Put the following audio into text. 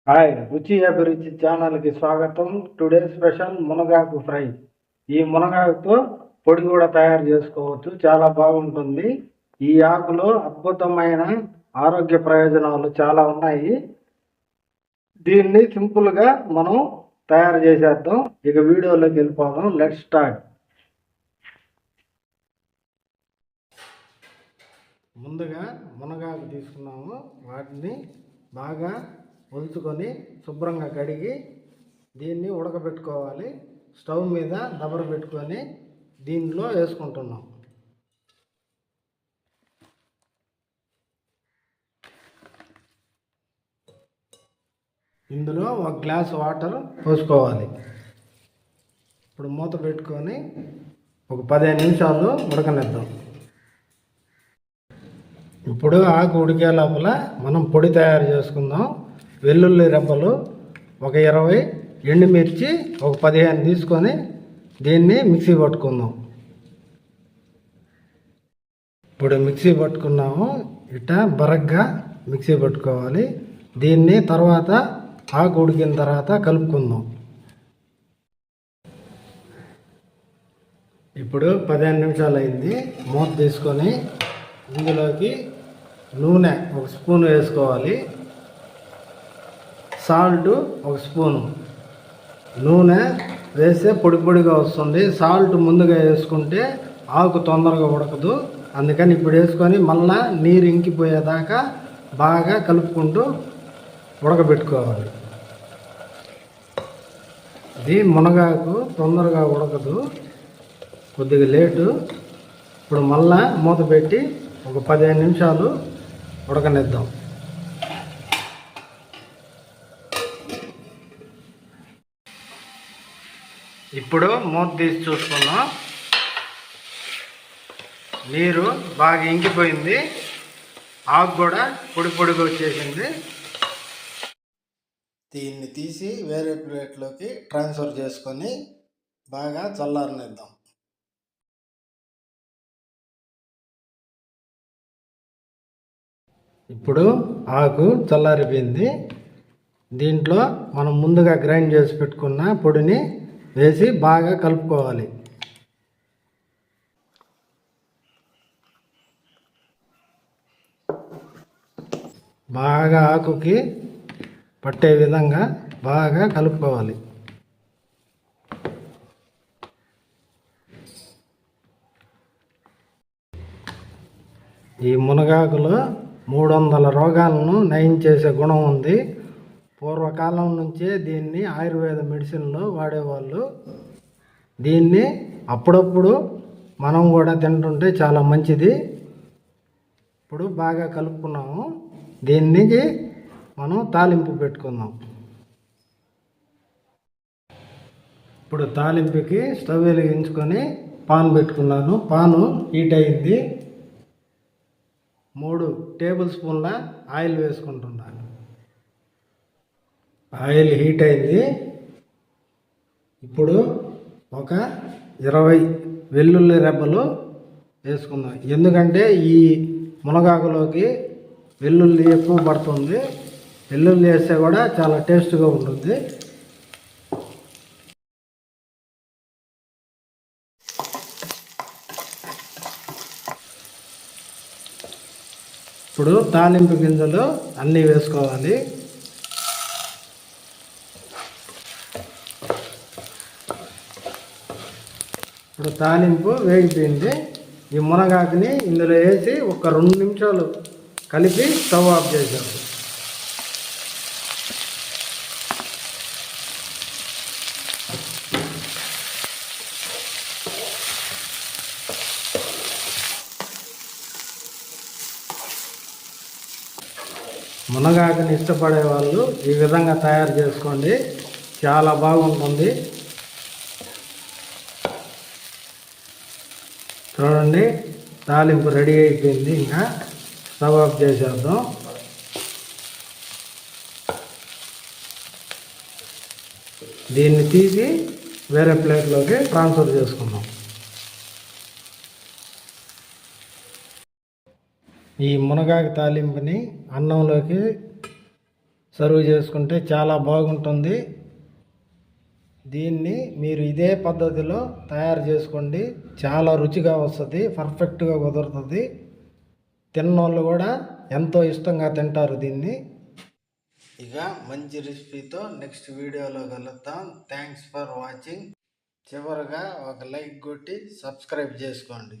Hi, రుచి అభిరుచి ఛానల్కి స్వాగతం. టుడే స్పెషల్ మునగాకు ఫ్రై. ఈ మునగాకుతో పొడి కూడా తయారు చేసుకోవచ్చు, చాలా బాగుంటుంది. ఈ ఆకులో అద్భుతమైన ఆరోగ్య ప్రయోజనాలు చాలా ఉన్నాయి. దీన్ని సింపుల్గా మనం తయారు చేసేద్దాం. ఇక వీడియోలోకి వెళ్ళిపోదాం. Let's start. ముందుగా మునగాకు తీసుకున్నాము. వాటిని బాగా ఒలుచుకొని శుభ్రంగా కడిగి దీన్ని ఉడకబెట్టుకోవాలి. స్టవ్ మీద దబర పెట్టుకొని దీనిలో వేసుకుంటున్నాం. ఇందులో 1 గ్లాస్ వాటర్ పోసుకోవాలి. ఇప్పుడు మూత పెట్టుకొని ఒక 15 నిమిషాలు ఉడకనిద్దాం. ఇప్పుడు ఆకు ఉడికే లోపల మనం పొడి తయారు చేసుకుందాం. వెల్లుల్లి రెబ్బలు ఒక 20, ఎండుమిర్చి ఒక 15 తీసుకొని దీన్ని మిక్సీ పట్టుకుందాం. ఇప్పుడు మిక్సీ పట్టుకున్నాము. ఇట్లా బరగ్గా మిక్సీ పట్టుకోవాలి. దీన్ని తర్వాత ఆకు ఉడికిన తర్వాత కలుపుకుందాం. ఇప్పుడు 15 నిమిషాలు అయింది. మూత తీసుకొని ఇందులోకి నూనె 1 స్పూన్ వేసుకోవాలి. Salt 1 spoon. నూనె వేస్తే పొడి పొడిగా వస్తుంది. సాల్ట్ ముందుగా వేసుకుంటే ఆకు తొందరగా ఉడకదు. అందుకని ఇప్పుడు వేసుకొని మళ్ళా నీరు ఇంకిపోయేదాకా బాగా కలుపుకుంటూ ఉడకబెట్టుకోవాలి. ఇది మునగాకు తొందరగా ఉడకదు, కొద్దిగా లేటు. ఇప్పుడు మళ్ళా మూత పెట్టి ఒక 15 నిమిషాలు ఉడకనిద్దాం. ఇప్పుడు మూత తీసి చూసుకుందాం. నీరు బాగా ఇంకిపోయింది. ఆకు కూడా పొడి పొడిగా వచ్చేసింది. దీన్ని తీసి వేరే ప్లేట్లోకి ట్రాన్స్ఫర్ చేసుకొని బాగా చల్లారనిద్దాం. ఇప్పుడు ఆకు చల్లారిపోయింది. దీంట్లో మనం ముందుగా గ్రైండ్ చేసి పెట్టుకున్న పొడిని వేసి బాగా కలుపుకోవాలి. బాగా ఆకుకి పట్టే విధంగా బాగా కలుపుకోవాలి. ఈ మునగాకులో 300 రోగాలను నయం చేసే గుణం ఉంది. పూర్వకాలం నుంచే దీన్ని ఆయుర్వేద మెడిసిన్లో వాడేవాళ్ళు. దీన్ని అప్పుడప్పుడు మనం కూడా తింటుంటే చాలా మంచిది. ఇప్పుడు బాగా కలుపుకున్నాము. దీనికి మనం తాలింపు పెట్టుకుందాం. ఇప్పుడు తాలింపుకి స్టవ్ వెలిగించుకొని పాన్ పెట్టుకున్నాను. పాను హీట్ అయింది. 3 టేబుల్ స్పూన్ల ఆయిల్ వేసుకుంటున్నాను. ఆయిల్ హీట్ అయింది. ఇప్పుడు ఒక 20 వెల్లుల్లి రెబ్బలు వేసుకుందాం. ఎందుకంటే ఈ మునగాకులోకి వెల్లుల్లి ఎక్కువ పడుతుంది. వెల్లుల్లి వేస్తే కూడా చాలా టేస్ట్గా ఉంటుంది. ఇప్పుడు తాలింపు గింజలు అన్నీ వేసుకోవాలి. ఇప్పుడు తాలింపు వేగిపోయింది. ఈ మునగాకుని ఇందులో వేసి ఒక 2 నిమిషాలు కలిపి స్టవ్ ఆఫ్ చేసాము. మునగాకుని ఇష్టపడే వాళ్ళు ఈ విధంగా తయారు చేసుకోండి, చాలా బాగుంటుంది. చూడండి, తాలింపు రెడీ అయిపోయింది. ఇంకా స్టవ్ ఆఫ్ చేసేద్దాం. దీన్ని తీసి వేరే ప్లేట్లోకి ట్రాన్స్ఫర్ చేసుకుందాం. ఈ మునగాకు తాలింపుని అన్నంలోకి సర్వ్ చేసుకుంటే చాలా బాగుంటుంది. దీన్ని మీరు ఇదే పద్ధతిలో తయారు చేసుకోండి, చాలా రుచిగా వస్తుంది, పర్ఫెక్ట్గా కుదురుతుంది. తిన్నోళ్ళు కూడా ఎంతో ఇష్టంగా తింటారు దీన్ని. ఇక మంచి రెసిపీతో నెక్స్ట్ వీడియోలో కలుద్దాం. Thanks for watching. చివరగా ఒక లైక్ కొట్టి సబ్స్క్రైబ్ చేసుకోండి.